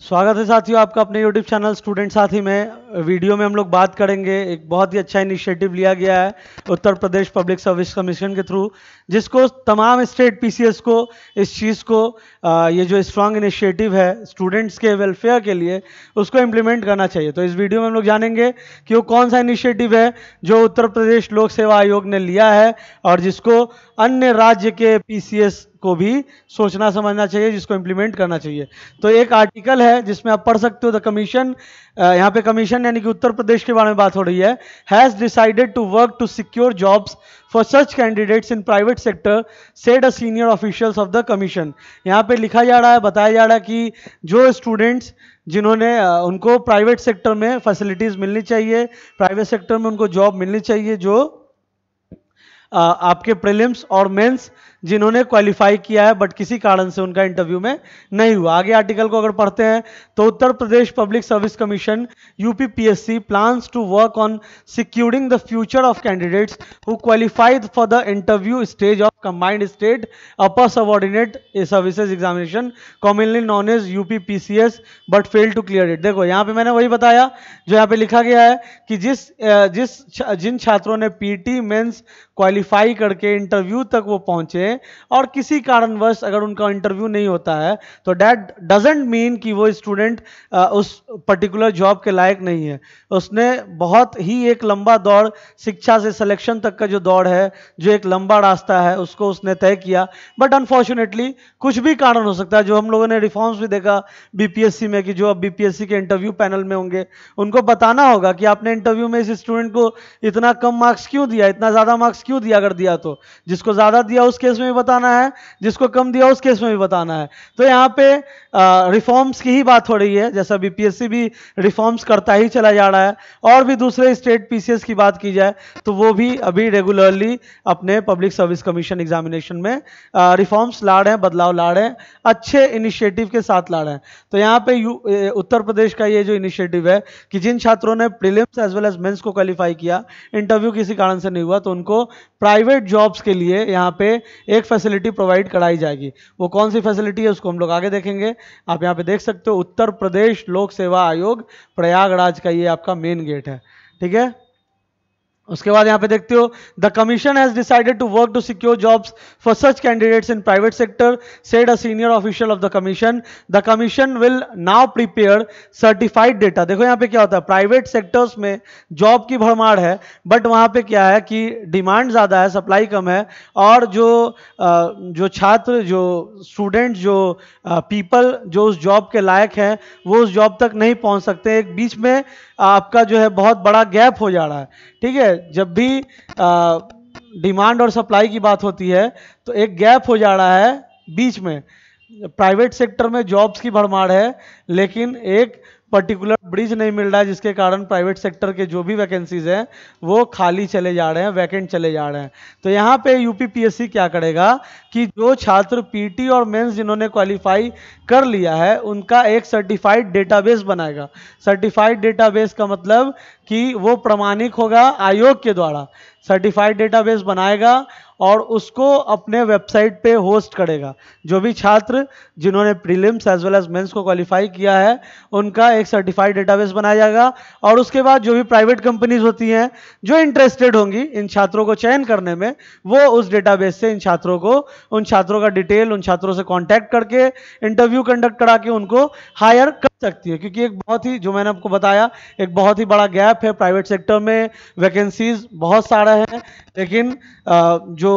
स्वागत है साथियों आपका अपने YouTube चैनल स्टूडेंट साथी में। वीडियो में हम लोग बात करेंगे, एक बहुत ही अच्छा इनिशिएटिव लिया गया है उत्तर प्रदेश पब्लिक सर्विस कमीशन के थ्रू, जिसको तमाम स्टेट पीसीएस को इस चीज़ को ये जो स्ट्रांग इनिशिएटिव है स्टूडेंट्स के वेलफेयर के लिए उसको इम्प्लीमेंट करना चाहिए। तो इस वीडियो में हम लोग जानेंगे कि वो कौन सा इनिशिएटिव है जो उत्तर प्रदेश लोक सेवा आयोग ने लिया है और जिसको अन्य राज्य के पीसीएस को भी सोचना समझना चाहिए, जिसको इम्प्लीमेंट करना चाहिए। तो एक आर्टिकल है जिसमें आप पढ़ सकते हो, द कमीशन, यहाँ पे कमीशन यानी कि उत्तर प्रदेश के बारे में बात हो रही है, has decided to work to secure jobs for such candidates in private sector said a senior officials of the commission. यहाँ पे लिखा जा रहा है, बताया जा रहा है कि जो स्टूडेंट्स जिन्होंने उनको प्राइवेट सेक्टर में फैसिलिटीज़ मिलनी चाहिए, प्राइवेट सेक्टर में उनको जॉब मिलनी चाहिए, जो आपके प्रीलिम्स और मेंस जिन्होंने क्वालिफाई किया है बट किसी कारण से उनका इंटरव्यू में नहीं हुआ। आगे आर्टिकल को अगर पढ़ते हैं तो Uttar Pradesh public service commission UPPSC plans to work on securing the future of candidates who qualified for the interview stage of combined state upper subordinate services examination commonly known as UPPCS but fail to clear it. देखो यहाँ पे मैंने वही बताया जो यहाँ पे लिखा गया है कि जिन छात्रों ने पीटी मेंस क्वालिफाई करके इंटरव्यू तक वो पहुंचे और किसी कारणवश अगर उनका इंटरव्यू नहीं होता है तो दैट डजंट मीन कि वो स्टूडेंट उस पर्टिकुलर जॉब के लायक नहीं है। उसने बहुत ही एक लंबा दौड़, शिक्षा से सिलेक्शन तक का जो दौड़ है, जो एक लंबा रास्ता है, उसको उसने तय किया, बट अनफॉर्चुनेटली कुछ भी कारण हो सकता है। जो हम लोगों ने रिफॉर्म्स भी देखा बीपीएससी में कि जो अब बीपीएससी के इंटरव्यू पैनल में होंगे उनको बताना होगा कि आपने इंटरव्यू में इस स्टूडेंट को इतना कम मार्क्स क्यों दिया, इतना ज़्यादा मार्क्स क्यों दिया। अगर दिया तो जिसको ज़्यादा दिया उस केस में भी बताना है, जिसको कम दिया उस केस में भी बताना है। तो यहाँ पे रिफॉर्म्स की ही बात हो रही है, जैसा बीपीएससी भी रिफॉर्म्स करता ही चला जा रहा है और भी दूसरे स्टेट पीसीएस की बात की जाए तो वो भी अभी रेगुलरली अपने पब्लिक सर्विस कमीशन एग्जामिनेशन में रिफॉर्म्स ला रहे हैं, बदलाव ला रहे हैं, अच्छे इनिशिएटिव के साथ ला रहे हैं। तो यहाँ पे उत्तर प्रदेश का ये जो इनिशिएटिव है कि जिन छात्रों ने prelims as well as mains को क्वालिफाई किया, इंटरव्यू किसी कारण से नहीं हुआ, तो उनको प्राइवेट जॉब्स के लिए यहाँ पे एक फैसिलिटी प्रोवाइड कराई जाएगी। वो कौन सी फैसिलिटी है उसको हम लोग आगे देखेंगे। आप यहाँ पे देख सकते हो उत्तर प्रदेश लोक सेवा आयोग प्रयागराज का ये आपका मेन गेट है, ठीक है। उसके बाद यहाँ पे देखते हो, the commission has decided to work to secure jobs for such candidates in private sector said a senior official of the commission. The commission will now prepare certified data. देखो यहाँ पे क्या होता है, प्राइवेट सेक्टर्स में job की भरमार है बट वहाँ पे क्या है कि डिमांड ज़्यादा है, सप्लाई कम है, और जो छात्र, जो स्टूडेंट, जो पीपल जो उस जॉब के लायक हैं वो उस जॉब तक नहीं पहुँच सकते। एक बीच में आपका जो है बहुत बड़ा गैप हो जा रहा है, ठीक है। जब भी डिमांड और सप्लाई की बात होती है तो एक गैप हो जा रहा है बीच में। प्राइवेट सेक्टर में जॉब्स की भरमार है लेकिन एक पर्टिकुलर ब्रिज नहीं मिल रहा है, जिसके कारण प्राइवेट सेक्टर के जो भी वैकेंसीज हैं वो खाली चले जा रहे हैं, वैकेंट चले जा रहे हैं। तो यहाँ पे यूपीपीएससी क्या करेगा कि जो छात्र पीटी और मेंस जिन्होंने क्वालिफाई कर लिया है उनका एक सर्टिफाइड डेटाबेस बनाएगा। सर्टिफाइड डेटाबेस का मतलब कि वो प्रमाणिक होगा आयोग के द्वारा, सर्टिफाइड डेटाबेस बनाएगा और उसको अपने वेबसाइट पे होस्ट करेगा। जो भी छात्र जिन्होंने prelims as well as mains को क्वालिफाई किया है उनका एक सर्टिफाइड डेटाबेस बनाया जाएगा और उसके बाद जो भी प्राइवेट कंपनीज होती हैं जो इंटरेस्टेड होंगी इन छात्रों को चयन करने में, वो उस डेटाबेस से उन छात्रों का डिटेल, उन छात्रों से कॉन्टैक्ट करके इंटरव्यू कंडक्ट करा के उनको हायर कर सकती है। क्योंकि एक बहुत ही, जो मैंने आपको बताया, एक बहुत ही बड़ा गैप है प्राइवेट सेक्टर में, वैकेंसीज बहुत सारा है लेकिन जो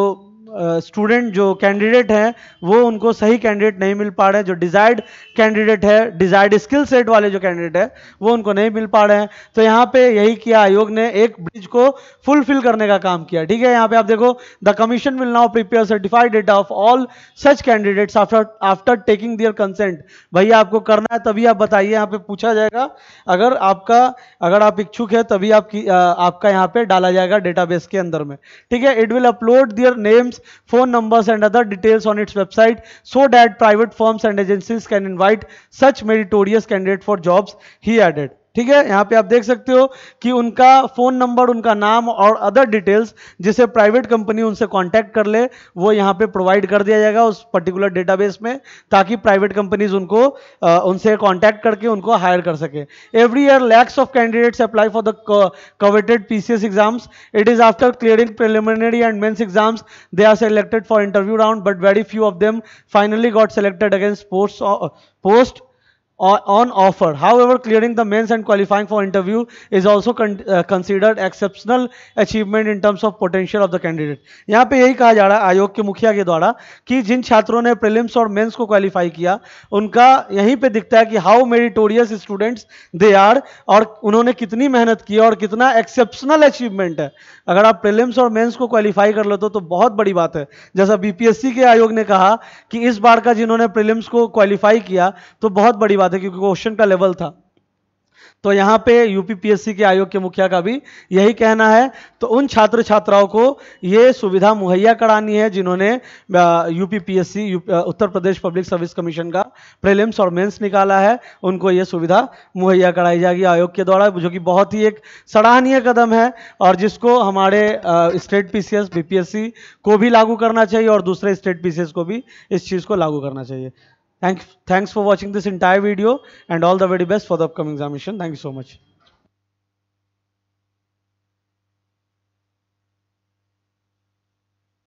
स्टूडेंट, जो कैंडिडेट हैं वो उनको सही कैंडिडेट नहीं मिल पा रहे हैं। जो डिजायर्ड कैंडिडेट है, डिजायर्ड स्किल सेट वाले जो कैंडिडेट है वो उनको नहीं मिल पा रहे हैं। तो यहाँ पे यही किया आयोग ने, एक ब्रिज को फुलफिल करने का काम किया, ठीक है। यहाँ पे आप देखो, the commission will now prepare certified data of all such candidates after taking their consent. भैया आपको करना है तभी आप बताइए, यहाँ पे पूछा जाएगा। अगर आप इच्छुक है तभी आपका यहाँ पे डाला जाएगा डेटाबेस के अंदर में, ठीक है। It will upload their names, phone numbers and other details on its website so that private firms and agencies can invite such meritorious candidate for jobs, he added. ठीक है, यहाँ पे आप देख सकते हो कि उनका फोन नंबर, उनका नाम और अदर डिटेल्स जिसे प्राइवेट कंपनी उनसे कांटेक्ट कर ले, वो यहाँ पे प्रोवाइड कर दिया जाएगा उस पर्टिकुलर डेटाबेस में, ताकि प्राइवेट कंपनीज उनको उनसे कांटेक्ट करके उनको हायर कर सके। Every year lakhs of candidates apply for the coveted PCS exams. It is after clearing preliminary and mains exams they are selected for interview round, but very few of them finally got selected against post on offer. However, clearing the mains and qualifying for interview is also considered exceptional achievement in terms of potential of the candidate. यहाँ पे यही कहा जा रहा है आयोग के मुखिया के द्वारा कि जिन छात्रों ने प्रीलिम्स और मेंस को क्वालिफाई किया, उनका यहीं पे दिखता है कि how meritorious students they are, और उन्होंने कितनी मेहनत की और कितना एक्सेप्शनल अचीवमेंट है। अगर आप प्रीलिम्स और मेंस को क्वालिफाई कर लेते हो तो बहुत बड़ी बात है। जैसा बीपीएससी के आयोग ने कहा कि इस बार का जिन्होंने प्रीलिम्स को क्वालिफाई किया तो बहुत बड़ी बात है, क्योंकि क्वेश्चन का लेवल था। तो यहाँ पे यूपीपीएससी के आयोग के मुखिया का भी यही कहना है। तो उन छात्र छात्राओं को ये सुविधा मुहैया करानी है जिन्होंने यूपीपीएससी उत्तर प्रदेश पब्लिक सर्विस कमीशन का प्रीलिम्स और मेंस निकाला है, उनको ये सुविधा मुहैया कराई जाएगी आयोग के द्वारा, जो कि बहुत ही एक सराहनीय कदम है और जिसको हमारे स्टेट पीसीएस बीपीएससी को भी लागू करना चाहिए और दूसरे स्टेट पीसीएस को भी इस चीज़ को लागू करना चाहिए। Thanks for watching this entire video and all the very best for the upcoming examination. Thank you so much.